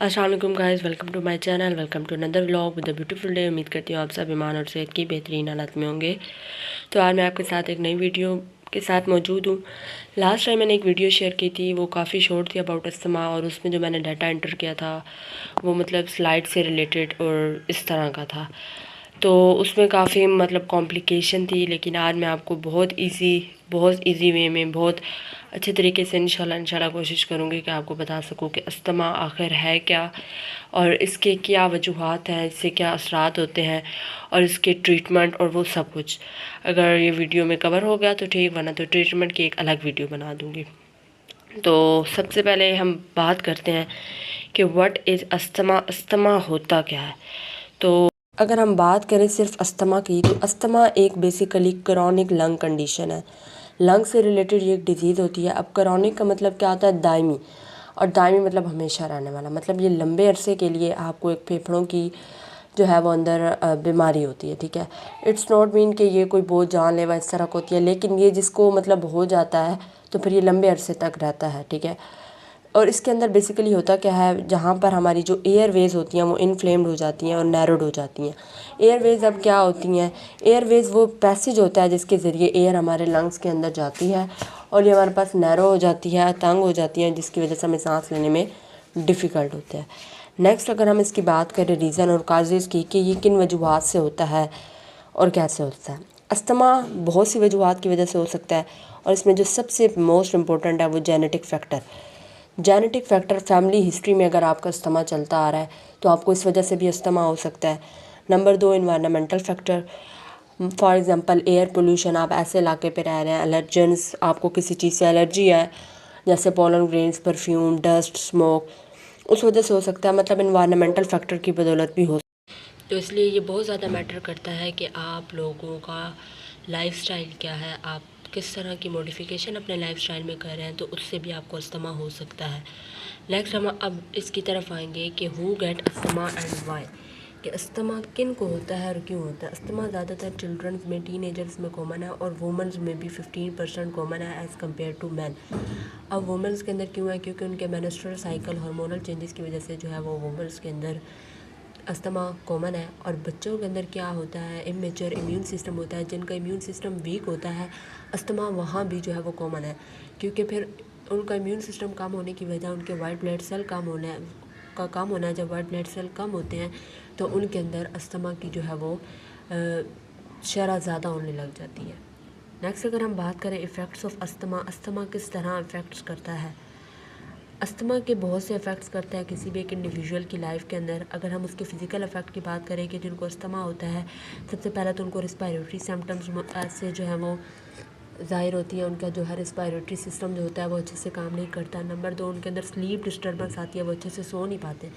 अस्सलाम वालेकुम guys, welcome to my channel, welcome to another vlog with a beautiful day. उम्मीद करती हूँ आप सब ईमान और सेहत की बेहतरीन हालत में होंगे। तो आज मैं आपके साथ एक नई वीडियो के साथ मौजूद हूँ। लास्ट टाइम मैंने एक वीडियो शेयर की थी, वो काफ़ी शॉर्ट थी अबाउट अस्थमा, और उसमें जो मैंने डाटा एंटर किया था वो मतलब स्लाइड से रिलेटेड और इस तरह का था। तो उसमें काफ़ी मतलब कॉम्प्लिकेशन थी, लेकिन आज मैं आपको बहुत इजी वे में बहुत अच्छे तरीके से इंशाल्लाह कोशिश करूँगी कि आपको बता सकूँ कि अस्थमा आखिर है क्या, और इसके क्या वजूहात हैं, इससे क्या असरात होते हैं, और इसके ट्रीटमेंट और वो सब कुछ। अगर ये वीडियो में कवर हो गया तो ठीक, वरना तो ट्रीटमेंट की एक अलग वीडियो बना दूँगी। तो सबसे पहले हम बात करते हैं कि व्हाट इज़ अस्थमा, अस्थमा होता क्या है। तो अगर हम बात करें सिर्फ अस्थमा की, तो अस्थमा एक बेसिकली क्रॉनिक लंग कंडीशन है। लंग से रिलेटेड ये एक डिजीज़ होती है। अब क्रॉनिक का मतलब क्या होता है? दायमी, और दायमी मतलब हमेशा रहने वाला। मतलब ये लंबे अरसे के लिए आपको एक फेफड़ों की जो है वो अंदर बीमारी होती है, ठीक है। इट्स नॉट मीन कि ये कोई बहुत जानलेवा इस तरह की होती है, लेकिन ये जिसको मतलब हो जाता है तो फिर ये लंबे अरसे तक रहता है, ठीक है। और इसके अंदर बेसिकली होता क्या है, जहाँ पर हमारी जो एयरवेज होती हैं वो इनफ्लेम्ड हो जाती हैं और नैरोड हो जाती हैं। एयरवेज अब क्या होती हैं? एयरवेज वो पैसेज होता है जिसके ज़रिए एयर हमारे लंग्स के अंदर जाती है, और ये हमारे पास नैरो हो जाती है, तंग हो जाती हैं, जिसकी वजह से हमें सांस लेने में डिफ़िकल्ट होता है। नेक्स्ट अगर हम इसकी बात करें रीज़न और काजेज़ की कि ये किन वजूहात से होता है और कैसे होता है। अस्थमा बहुत सी वजूहात की वजह से हो सकता है, और इसमें जो सबसे मोस्ट इम्पोर्टेंट है वो genetic factor. Genetic factor, family history में अगर आपका अस्थमा चलता आ रहा है तो आपको इस वजह से भी अस्थमा हो सकता है। Number 2, environmental factor. For example air pollution, आप ऐसे इलाके पे रह रहे हैं, एलर्जेंस, आपको किसी चीज़ से एलर्जी है, जैसे pollen grains, perfume, dust, smoke, उस वजह से हो सकता है। मतलब इन्वायरमेंटल फैक्टर की बदौलत भी हो। तो इसलिए ये बहुत ज़्यादा मैटर करता है कि आप लोगों का लाइफस्टाइल क्या है, आप किस तरह की मॉडिफिकेशन अपने लाइफस्टाइल में कर रहे हैं, तो उससे भी आपको अस्थमा हो सकता है। नेक्स्ट हम अब इसकी तरफ आएंगे कि who get asthma and why, कि अस्थमा किन को होता है और क्यों होता है। अस्थमा ज़्यादातर चिल्ड्रंस में, टीनेजर्स में कॉमन है, और वुमेंस में भी 15% कॉमन है एज़ कम्पेयर टू मैन। अब वुमेंस के अंदर क्यों है? क्योंकि उनके मेंस्ट्रुअल साइकिल हार्मोनल चेंजेस की वजह से जो है वो वुमेंस के अंदर अस्थमा कॉमन है। और बच्चों के अंदर क्या होता है? इमेच्योर इम्यून सिस्टम होता है, जिनका इम्यून सिस्टम वीक होता है, अस्थमा वहाँ भी जो है वो कॉमन है, क्योंकि फिर उनका इम्यून सिस्टम कम होने की वजह उनके वाइट ब्लड सेल कम होना है। जब वाइट ब्लड सेल कम होते हैं तो उनके अंदर अस्थमा की जो है वो शरह ज़्यादा होने लग जाती है। नेक्स्ट अगर हम बात करें इफ़ेक्ट्स ऑफ अस्थमा, अस्थमा किस तरह इफ़ेक्ट्स करता है। अस्थमा के बहुत से इफ़ेक्ट्स करता है किसी भी एक इंडिविजुअल की लाइफ के अंदर। अगर हम उसके फ़िज़िकल इफ़ेक्ट की बात करें कि जिनको अस्थमा होता है, सबसे पहले तो उनको रिस्पायरेटरी सिम्टम्स ऐसे जो है वो ज़ाहिर होती है। उनका जो है रिस्पायरेटरी सिस्टम जो होता है वो अच्छे से काम नहीं करता। नंबर 2, उनके अंदर स्लीप डिस्टर्बेंस आती है, वो अच्छे से सो नहीं पाते।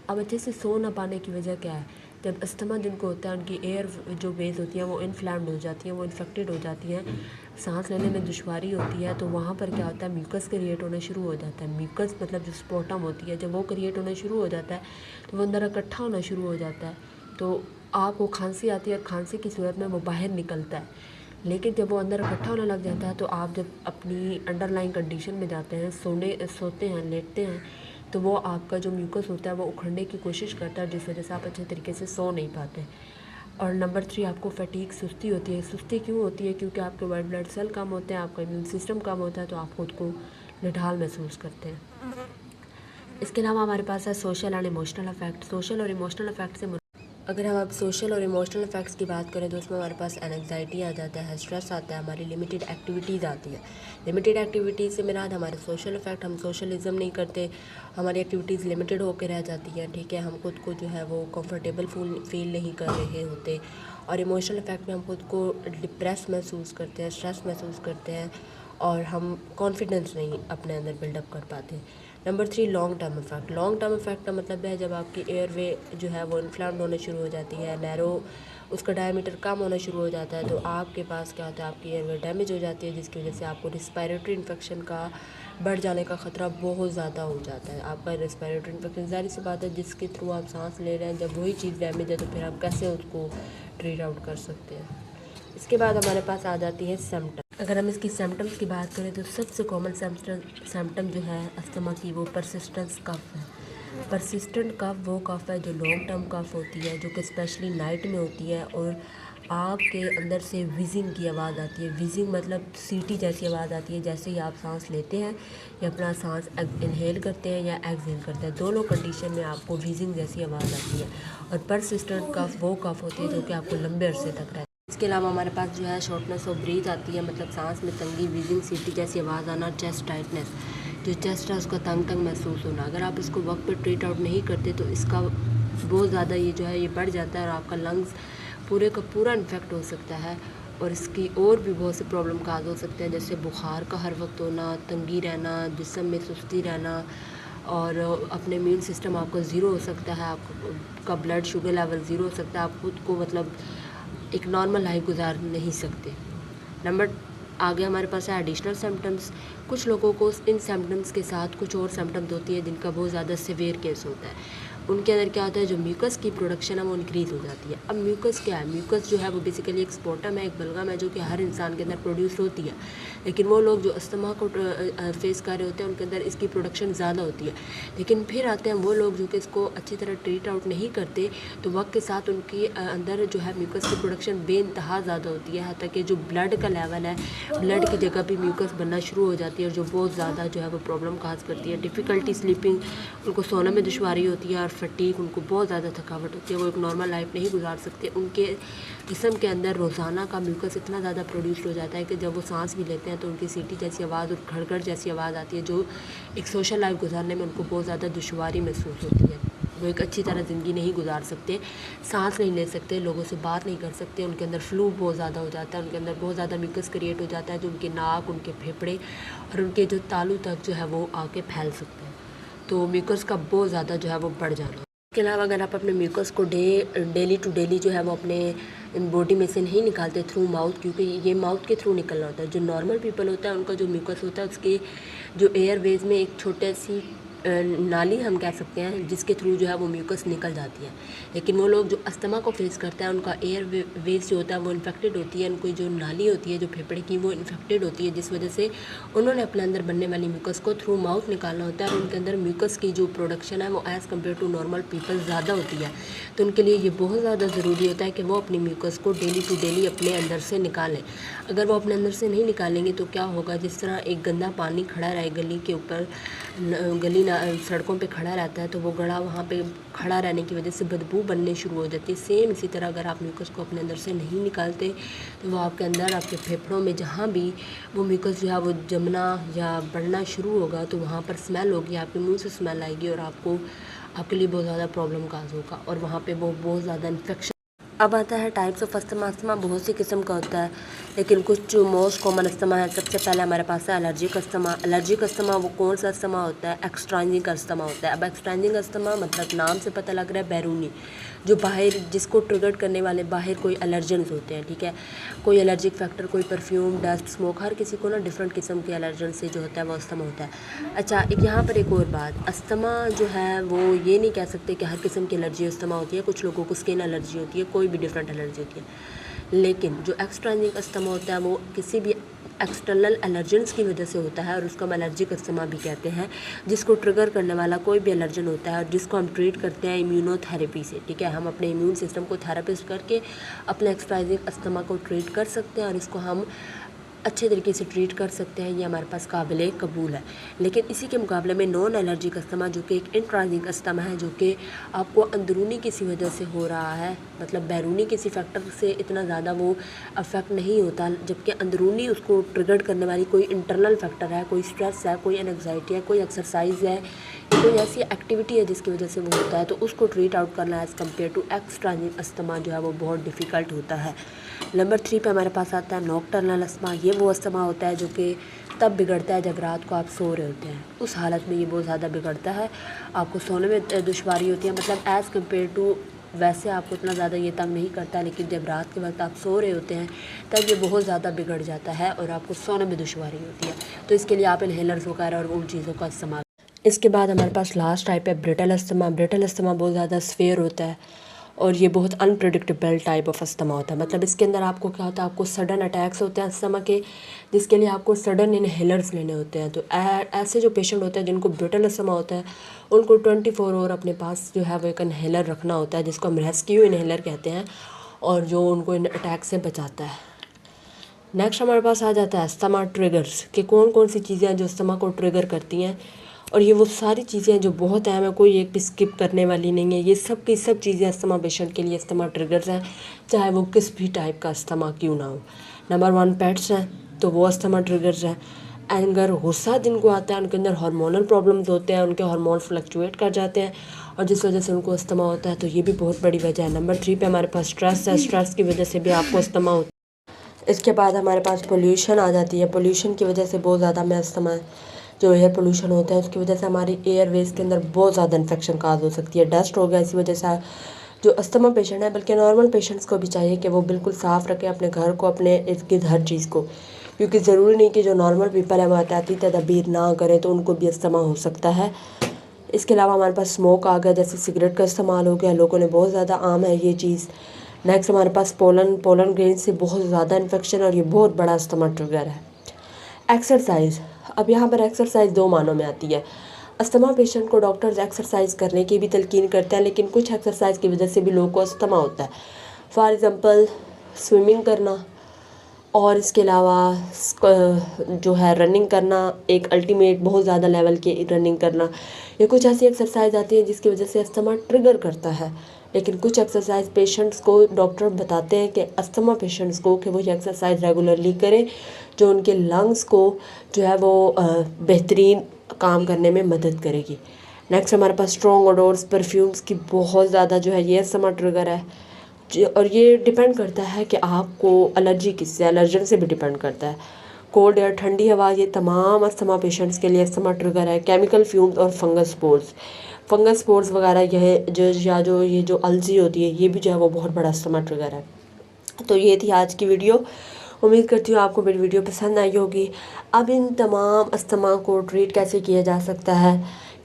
अब अच्छे से सो ना पाने की वजह क्या है? जब अस्थमा जिनको होता है उनकी एयर जो वेज होती हैं वो इन्फ्लेम्ड हो जाती हैं, वो इन्फेक्टेड हो जाती हैं, सांस लेने में दुश्वारी होती है। तो वहाँ पर क्या होता है? म्यूकस क्रिएट होना शुरू हो जाता है। म्यूकस मतलब जो स्पोटम होती है, जब वो क्रिएट होना शुरू हो जाता है तो वो अंदर इकट्ठा होना शुरू हो जाता है। तो आपको खांसी आती है, और खांसी की सूरत में वो बाहर निकलता है। लेकिन जब वो अंदर इकट्ठा होने लग जाता है तो आप जब अपनी अंडरलाइन कंडीशन में जाते हैं, सोते हैं, लेटते हैं, तो वो आपका जो म्यूकस होता है वो उखड़ने की कोशिश करता है, जिस वजह से आप अच्छे तरीके से सो नहीं पाते। और नंबर 3, आपको फटीग, सुस्ती होती है। सुस्ती क्यों होती है? क्योंकि आपके वाइट ब्लड सेल कम होते हैं, आपका इम्यून सिस्टम कम होता है, तो आप खुद को निढाल महसूस करते हैं। इसके अलावा हमारे पास है social and emotional effect. Social और इमोशनल इफेक्ट से अगर हम अब सोशल और इमोशनल इफेक्ट्स की बात करें तो उसमें हमारे पास एनजाइटी आ जाता है, स्ट्रेस आता है, हमारी लिमिटेड एक्टिविटीज़ आती है। लिमिटेड एक्टिविटीज़ से मेरा हमारे सोशल इफेक्ट, हम सोशलिज्म नहीं करते, हमारी एक्टिविटीज़ लिमिटेड होकर रह जाती हैं, ठीक है। हम खुद को जो है वो कंफर्टेबल फील नहीं कर रहे होते। और इमोशनल इफेक्ट में हम खुद को डिप्रेस महसूस करते हैं, स्ट्रेस महसूस करते हैं, और हम कॉन्फिडेंस नहीं अपने अंदर बिल्डअप कर पाते। Number 3, long term effect. Long term effect का मतलब है जब आपकी एयरवे जो है वो इन्फ्लेम्ड होने शुरू हो जाती है, नैरो उसका डायमीटर कम होना शुरू हो जाता है, तो आपके पास क्या होता है? आपकी एयरवे डैमेज हो जाती है, जिसकी वजह से आपको रिस्पायरेटरी इन्फेक्शन का बढ़ जाने का ख़तरा बहुत ज़्यादा हो जाता है। आपका रिस्पायरेटरी इन्फेक्शन, ज़ाहिर सी बात है, जिसके थ्रू आप सांस ले रहे हैं, जब वही चीज़ डैमेज है तो फिर आप कैसे उसको ट्रीट आउट कर सकते हैं। इसके बाद हमारे पास आ जाती है सिम्टम। अगर हम इसकी सिम्टम्स की बात करें तो सबसे कॉमन सिम्टम जो है अस्थमा की वो परसिस्टेंस कफ है। परसिस्टेंट कफ वो कफ है जो लॉन्ग टर्म कफ होती है, जो कि स्पेशली नाइट में होती है और आपके अंदर से विजिंग की आवाज़ आती है। विजिंग मतलब सीटी जैसी आवाज़ आती है जैसे ही आप सांस लेते हैं या अपना सांस इनहेल करते हैं या एक्सहेल करते हैं, दोनों कंडीशन में आपको विजिंग जैसी आवाज़ आती है। और परसिस्टेंट कफ वो कफ होती है जो कि आपको लंबे अरसे तक रहती है। इसके अलावा हमारे पास जो है शॉर्टनेस ऑफ ब्रीथ आती है, मतलब सांस में तंगी, विजिंग, सीटी जैसी आवाज़ आना, चेस्ट टाइटनेस, जो चेस्ट है उसका तंग तंग महसूस होना। अगर आप इसको वक्त पे ट्रीट आउट नहीं करते तो इसका बहुत ज़्यादा ये जो है ये बढ़ जाता है और आपका लंग्स पूरे का पूरा इन्फेक्ट हो सकता है और इसकी और भी बहुत से प्रॉब्लम काज हो सकते हैं, जैसे बुखार का हर वक्त होना, तंगी रहना, जिस्म में सुस्ती रहना और अपने इम्यून सिस्टम आपका ज़ीरो हो सकता है, आपका ब्लड शुगर लेवल ज़ीरो हो सकता है, आप खुद को मतलब एक नॉर्मल लाइफ गुजार नहीं सकते। नंबर आगे हमारे पास है एडिशनल सिम्टम्स। कुछ लोगों को इन सिम्टम्स के साथ कुछ और सिम्टम्स होती है जिनका बहुत ज़्यादा सीवियर केस होता है। उनके अंदर क्या होता है, जो म्यूकस की प्रोडक्शन है वो इंक्रीज़ हो जाती है। अब म्यूकस क्या है? म्यूकस जो है वो बेसिकली एक स्पोटम है, एक बलगम है जो कि हर इंसान के अंदर प्रोड्यूस होती है, लेकिन वो लोग जो अस्थमा को फेस कर रहे होते हैं उनके अंदर इसकी प्रोडक्शन ज़्यादा होती है। लेकिन फिर आते हैं वो लोग जो कि इसको अच्छी तरह ट्रीट आउट नहीं करते, तो वक्त के साथ उनके अंदर जो है म्यूकस की प्रोडक्शन बेइंतहा ज़्यादा होती है, हत्ता कि जो ब्लड का लेवल है, ब्लड की जगह भी म्यूकस बनना शुरू हो जाती है और जो बहुत ज़्यादा जो है वो प्रॉब्लम काज करती है। डिफ़िकल्टी स्लीपिंग, उनको सोने में दुश्वारी होती है और फटीग, उनको बहुत ज़्यादा थकावट होती है, वो एक नॉर्मल लाइफ नहीं गुजार सकते। उनके जिस्म के अंदर रोज़ाना का म्यूकस इतना ज़्यादा प्रोड्यूस हो जाता है कि जब वो सांस भी लेते हैं तो उनकी सीटी जैसी आवाज़ और खड़खड़ जैसी आवाज़ आती है, जो एक सोशल लाइफ गुजारने में उनको बहुत ज़्यादा दुश्वारी महसूस होती है। वो एक अच्छी तरह ज़िंदगी नहीं गुजार सकते, सांस नहीं ले सकते, लोगों से बात नहीं कर सकते, उनके अंदर फ्लू बहुत ज़्यादा हो जाता है, उनके अंदर बहुत ज़्यादा म्यूकस क्रिएट हो जाता है जो उनके नाक, उनके फेफड़े और उनके जो तालू तक जो है वो आके फैल सकते हैं। तो म्यूकस का बहुत ज़्यादा जो है वो बढ़ जाना। इसके अलावा अगर आप अपने म्यूकस को डेली टू डेली जो है वो अपने बॉडी में से नहीं निकालते थ्रू माउथ, क्योंकि ये माउथ के थ्रू निकलना होता है। जो नॉर्मल पीपल होता है उनका जो म्यूकस होता है उसके जो एयरवेज में एक छोटे सी नाली हम कह सकते हैं जिसके थ्रू जो है वो म्यूकस निकल जाती है। लेकिन वो लोग जो अस्थमा को फेस करते हैं उनका एयर वेज जो होता है वो इन्फेक्टेड होती है, उनकी जो नाली होती है जो फेफड़े की वो इन्फेक्टेड होती है, जिस वजह से उन्होंने अपने अंदर बनने वाली म्यूकस को थ्रू माउथ निकालना होता है और उनके अंदर म्यूकस की जो प्रोडक्शन है वो as compare to normal people ज़्यादा होती है। तो उनके लिए ये बहुत ज़्यादा ज़रूरी होता है कि वो अपनी म्यूकस को डेली टू डेली अपने अंदर से निकालें। अगर वो अपने अंदर से नहीं निकालेंगे तो क्या होगा, जिस तरह एक गंदा पानी खड़ा रहे गली के ऊपर, गली सड़कों पे खड़ा रहता है तो वो गड़ा वहाँ पे खड़ा रहने की वजह से बदबू बनने शुरू हो जाती है। सेम इसी तरह अगर आप म्यूकस को अपने अंदर से नहीं निकालते तो वो आपके अंदर, आपके फेफड़ों में जहाँ भी वो म्यूकस जो है वो जमना या बढ़ना शुरू होगा तो वहाँ पर स्मेल होगी, आपके मुंह से स्मेल आएगी और आपके लिए बहुत ज़्यादा प्रॉब्लम काज होगा और वहाँ पर वो बहुत ज़्यादा इन्फेक्शन। अब आता है टाइप्स ऑफ अस्थमा। अस्थमा बहुत सी किस्म का होता है, लेकिन कुछ जो मोस्ट कॉमन अस्थमा है, सबसे पहले हमारे पास है एलर्जिक अस्थमा। एलर्जिक अस्थमा वो कौन सा अस्थमा होता है? एक्सट्रांजिंग अस्थमा होता है। अब एक्सट्रांजिंग अस्थमा मतलब नाम से पता लग रहा है बैरूनी, जो बाहर जिसको ट्रिगर करने वाले बाहर कोई एलर्जेंस होते हैं, ठीक है, कोई एलर्जिक फैक्टर, कोई परफ्यूम, डस्ट, स्मोक, हर किसी को ना डिफरेंट किस्म के एलर्जन से जो होता है वो अस्थमा होता है। अच्छा, एक यहाँ पर एक और बात, अस्थमा जो है वो ये नहीं कह सकते कि हर किस्म की एलर्जी अस्थमा होती है। कुछ लोगों को स्किन एलर्जी होती है, कोई भी डिफरेंट एलर्जी होती है। लेकिन जो एक्सट्रांजिंग अस्थमा होता है वो किसी भी एक्सटर्नल एलर्जेंस की वजह से होता है और उसको हम एलर्जिक अस्थमा भी कहते हैं, जिसको ट्रिगर करने वाला कोई भी एलर्जन होता है और जिसको हम ट्रीट करते हैं इम्यूनोथेरेपी से, ठीक है। हम अपने इम्यून सिस्टम को थेरेपिस्ट करके अपने एक्सट्रांजिंग अस्थमा को ट्रीट कर सकते हैं और इसको हम अच्छे तरीके से ट्रीट कर सकते हैं, ये हमारे पास काबिल कबूल है। लेकिन इसी के मुकाबले में नॉन एलर्जिक अस्थमा जो कि एक इंट्रांजिंग अस्थमा है, जो कि आपको अंदरूनी किसी वजह से हो रहा है, मतलब बैरूनी किसी फैक्टर से इतना ज़्यादा वो अफेक्ट नहीं होता, जबकि अंदरूनी उसको ट्रिगर करने वाली कोई इंटरनल फैक्टर है, कोई स्ट्रेस है, कोई एंग्जाइटी है, कोई एक्सरसाइज है, कोई ऐसी एक्टिविटी है जिसकी वजह से वो होता है, तो उसको ट्रीट आउट करना एज़ कम्पेयर टू एक्सट्रांजिंग अस्थमा जो है वो बहुत डिफ़िकल्ट होता है। नंबर 3 पे हमारे पास आता है नॉकटर्नल अस्थमा। ये वो अस्थमा होता है जो कि तब बिगड़ता है जब रात को आप सो रहे होते हैं, उस हालत में ये बहुत ज़्यादा बिगड़ता है, आपको सोने में दुश्वारी होती है, मतलब एज़ कम्पेयर टू वैसे आपको इतना ज़्यादा ये तंग नहीं करता, लेकिन जब रात के वक्त आप सो रहे होते हैं तब ये बहुत ज़्यादा बिगड़ जाता है और आपको सोने में दुश्वारी होती है। तो इसके लिए आप इन्हेलर्स वगैरह और उन चीज़ों का इस्तेमाल। इसके बाद हमारे पास लास्ट टाइप है ब्रिटल अस्थमा। ब्रिटल अस्थमा बहुत ज़्यादा स्फेयर होता है और ये बहुत अनप्रेडिक्टेबल टाइप ऑफ अस्थमा होता है। मतलब इसके अंदर आपको क्या होता है, आपको सडन अटैक्स होते हैं अस्थमा के, जिसके लिए आपको सडन इनहेलर्स लेने होते हैं। तो ऐसे जो पेशेंट होते हैं जिनको ब्रिटल अस्थमा होता है, उनको 24 आवर अपने पास जो है वो एक इनहेलर रखना होता है, जिसको हम रेस्क्यू इनहेलर कहते हैं, और जो उनको इन अटैक से बचाता है। नेक्स्ट हमारे पास आ जाता है अस्थमा ट्रिगर्स, कि कौन कौन सी चीज़ें हैं जो अस्थमा को ट्रिगर करती हैं। और ये वो सारी चीज़ें हैं जो बहुत अहम है, कोई एक भी स्किप करने वाली नहीं है। ये सब की सब चीज़ें अस्थमा पेशेंट के लिए अस्थमा ट्रिगर्स हैं, चाहे वो किस भी टाइप का अस्थमा क्यों ना हो। नंबर 1 पेट्स हैं, तो वो अस्थमा ट्रिगर्स हैं। एंगर, गुस्सा जिनको आता है, उनके अंदर हार्मोनल प्रॉब्लम्स होते हैं, उनके हार्मोन फ्लक्चुएट कर जाते हैं और जिस वजह से उनको अस्थमा होता है, तो ये भी बहुत बड़ी वजह है। नंबर 3 पे हमारे पास स्ट्रेस है, स्ट्रेस की वजह से भी आपको अस्थमा होता है। इसके बाद हमारे पास पोल्यूशन आ जाती है, पोल्यूशन की वजह से बहुत ज़्यादा में अस्थमा है। जो एयर पोल्यूशन होता है उसकी वजह से हमारी एयरवेज के अंदर बहुत ज़्यादा इन्फेक्शन काज हो सकती है। डस्ट हो गया, इसी वजह से जो अस्थमा पेशेंट है, बल्कि नॉर्मल पेशेंट्स को भी चाहिए कि वो बिल्कुल साफ़ रखें अपने घर को, अपने इर्द गिर्द हर चीज़ को, क्योंकि ज़रूरी नहीं कि जो नॉर्मल पीपल है वो एहतियाती तदबीर ना करें तो उनको भी अस्थमा हो सकता है। इसके अलावा हमारे पास स्मोक आ गया, जैसे सिगरेट का इस्तेमाल हो गया, लोगों ने बहुत ज़्यादा आम है ये चीज़। नेक्स्ट हमारे पास पोलन ग्रेन से बहुत ज़्यादा इन्फेक्शन, और ये बहुत बड़ा अस्थमा ट्रिगर है। एक्सरसाइज, अब यहाँ पर एक्सरसाइज 2 मानों में आती है। अस्थमा पेशेंट को डॉक्टर्स एक्सरसाइज करने की भी तलकीन करते हैं, लेकिन कुछ एक्सरसाइज की वजह से भी लोगों को अस्थमा होता है। फॉर एग्ज़ाम्पल स्विमिंग करना, और इसके अलावा जो है रनिंग करना, एक अल्टीमेट बहुत ज़्यादा लेवल की रनिंग करना, ये कुछ ऐसी एक्सरसाइज आती है जिसकी वजह से अस्थमा ट्रिगर करता है। लेकिन कुछ एक्सरसाइज पेशेंट्स को डॉक्टर बताते हैं कि अस्थमा पेशेंट्स को कि वो ये एक्सरसाइज रेगुलरली करें, जो उनके लंग्स को जो है वो बेहतरीन काम करने में मदद करेगी। नेक्स्ट हमारे पास स्ट्रॉन्ग ओडोर्स, परफ्यूम्स की बहुत ज़्यादा जो है ये अस्थमा ट्रिगर है। और ये डिपेंड करता है कि आपको एलर्जी किससे, एलर्जन से भी डिपेंड करता है। कोल्ड एयर, ठंडी हवा, ये तमाम अस्थमा पेशेंट्स के लिए अस्थमा ट्रिगर है। केमिकल फ्यूम्स और फंगस स्पोर्स वगैरह, यह जो अलर्जी होती है, ये भी जो है वो बहुत बड़ा अस्थमा ट्रिगर है। तो ये थी आज की वीडियो। उम्मीद करती हूँ आपको मेरी वीडियो पसंद आई होगी। अब इन तमाम अस्थमा को ट्रीट कैसे किया जा सकता है,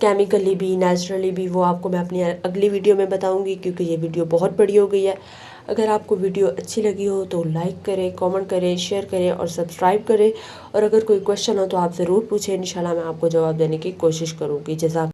केमिकली भी नेचुरली भी, वो आपको मैं अपनी अगली वीडियो में बताऊंगी, क्योंकि ये वीडियो बहुत बड़ी हो गई है। अगर आपको वीडियो अच्छी लगी हो तो लाइक करें, कमेंट करें, शेयर करें और सब्सक्राइब करें। और अगर कोई क्वेश्चन हो तो आप ज़रूर पूछें, इंशाल्लाह मैं आपको जवाब देने की कोशिश करूँगी। जज़ाक